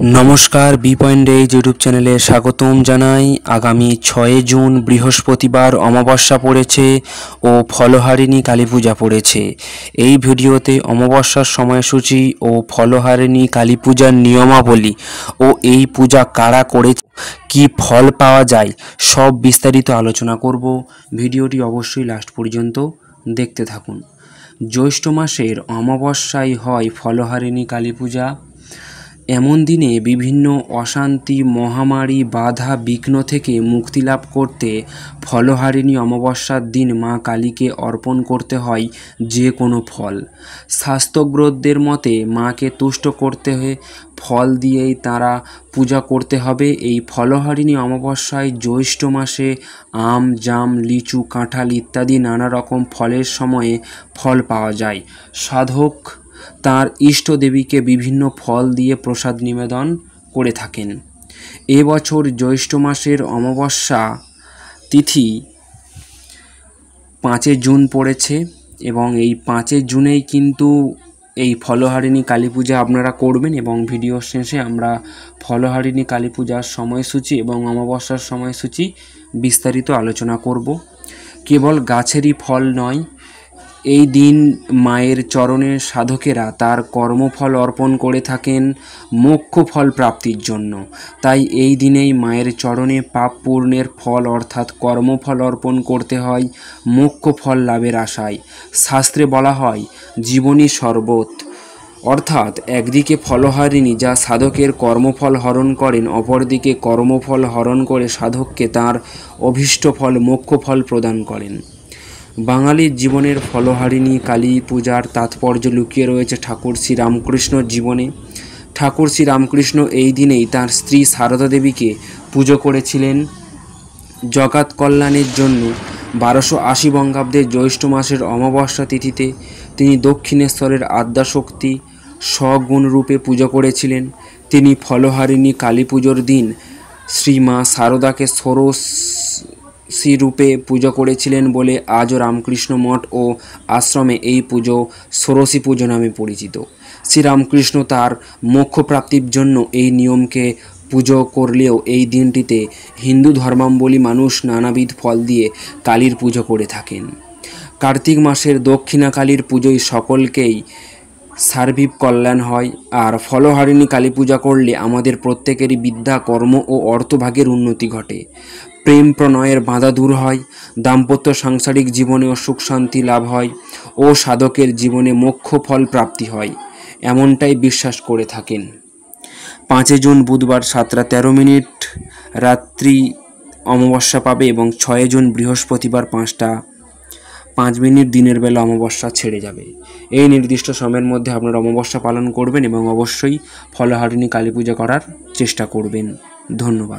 नमस्कार B point as YouTube चैनले स्वागतम जानाई। आगामी 6 जून बृहस्पतिवार अमाबस्या पड़ेছে ও ফলহারিণী কালী পূজা পড়েছে। এই ভিডিওতে অমাবস্যার সময়সূচি ও ফলহারিণী কালী পূজার নিয়মাবলী ও এই পূজা কারা করে কি ফল পাওয়া যায় সব বিস্তারিত আলোচনা করব। ভিডিওটি অবশ্যই লাস্ট পর্যন্ত দেখতে থাকুন। জ্যৈষ্ঠ মাসের অমাবস্যায় হয় ফলহারিণী কালী পূজা। এমন দিনে বিভিন্ন অশান্তি, মহামারী, বাধা বিঘ্ন থেকে মুক্তি লাভ করতে ফলহারিণী অমাবস্যার দিন মা কালীকে অর্পণ করতে হয় যে কোনো ফল। শাস্ত্রজ্ঞদের মতে মাকে তুষ্ট করতে হয়ে ফল দিয়েই তারা পূজা করতে হবে। এই ফলহারিণী অমাবস্যায় জ্যৈষ্ঠ মাসে আম, জাম, লিচু, কাঁঠাল ইত্যাদি নানা রকম ফলের সময়ে ফল পাওয়া যায়। সাধক তার ইষ্ট দেবীকে বিভিন্ন ফল দিয়ে প্রসাদ নিবেদন করে থাকেন। এবছর জ্যৈষ্ঠ মাসের অমাবস্যা তিথি 5 জুন পড়েছে এবং এই 5 জুনেই কিন্তু এই ফলহারিণী কালী পূজা আপনারা করবেন এবং ভিডিও শেষে আমরা ফলহারিণী কালী পূজার সময়সূচি এবং অমাবস্যার সময়সূচি বিস্তারিত আলোচনা করব। কেবল গাছেরই ফল নয়, এই দিন মায়ের চরণে সাধকেরা তার কর্মফল অর্পণ করে থাকেন মোক্ষ ফল প্রাপ্তির জন্য। তাই এই দিনেই মায়ের চরণে পাপ পূর্ণের ফল অর্থাৎ কর্মফল অর্পণ করতে হয় মোক্ষ ফল লাভের আশায়। শাস্ত্রে বলা হয় জীবনী শরবত, অর্থাৎ একদিকে ফলহারিণী যা সাধকের কর্মফল হরণ করেন, অপরদিকে কর্মফল হরণ করে সাধককে তার অভীষ্ট ফল মোক্ষ ফল প্রদান করেন। বাঙালির জীবনের ফলহারিণী কালী পূজার তাৎপর্য লুকিয়ে রয়েছে ঠাকুর শ্রী রামকৃষ্ণর জীবনে। ঠাকুর শ্রী রামকৃষ্ণ এই দিনেই তাঁর স্ত্রী সারদা দেবীকে পুজো করেছিলেন জগৎ কল্যাণের জন্য। 1280 বঙ্গাব্দে জ্যৈষ্ঠ মাসের অমাবস্যা তিথিতে তিনি দক্ষিণেশ্বরের আদ্যাশক্তি সগুণ রূপে পুজো করেছিলেন। তিনি ফলহারিণী কালী পুজোর দিন শ্রীমা সারদাকে ষোড়শী রূপে পুজো করেছিলেন বলে আজও রামকৃষ্ণ মঠ ও আশ্রমে এই পুজো ষোড়শী পুজো নামে পরিচিত। শ্রীরামকৃষ্ণ তার মোক্ষ প্রাপ্তির জন্য এই নিয়মকে পুজো করলেও এই দিনটিতে হিন্দু ধর্মাবলম্বী মানুষ নানাবিধ ফল দিয়ে কালীর পুজো করে থাকেন। কার্তিক মাসের দক্ষিণা কালীর পুজোয় সকলকেই সার্বিক কল্যাণ হয়, আর ফলহারিণী কালী পূজা করলে আমাদের প্রত্যেকেরই বিদ্যা, কর্ম ও অর্থভাগের উন্নতি ঘটে। প্রেম প্রণয়ের বাধা দূর হয়, দাম্পত্য সাংসারিক জীবনেও সুখ শান্তি লাভ হয় ও সাধকের জীবনে মোক্ষ ফল প্রাপ্তি হয়, এমনটাই বিশ্বাস করে থাকেন। 5 জুন বুধবার 7:13 রাত্রি অমাবস্যা পাবে এবং 6 জুন বৃহস্পতিবার 5:05 দিনের বেলা অমাবস্যা ছেড়ে যাবে। এই নির্দিষ্ট সময়ের মধ্যে আপনারা অমাবস্যা পালন করবেন এবং অবশ্যই ফলহারিণী কালী পূজা করার চেষ্টা করবেন। ধন্যবাদ।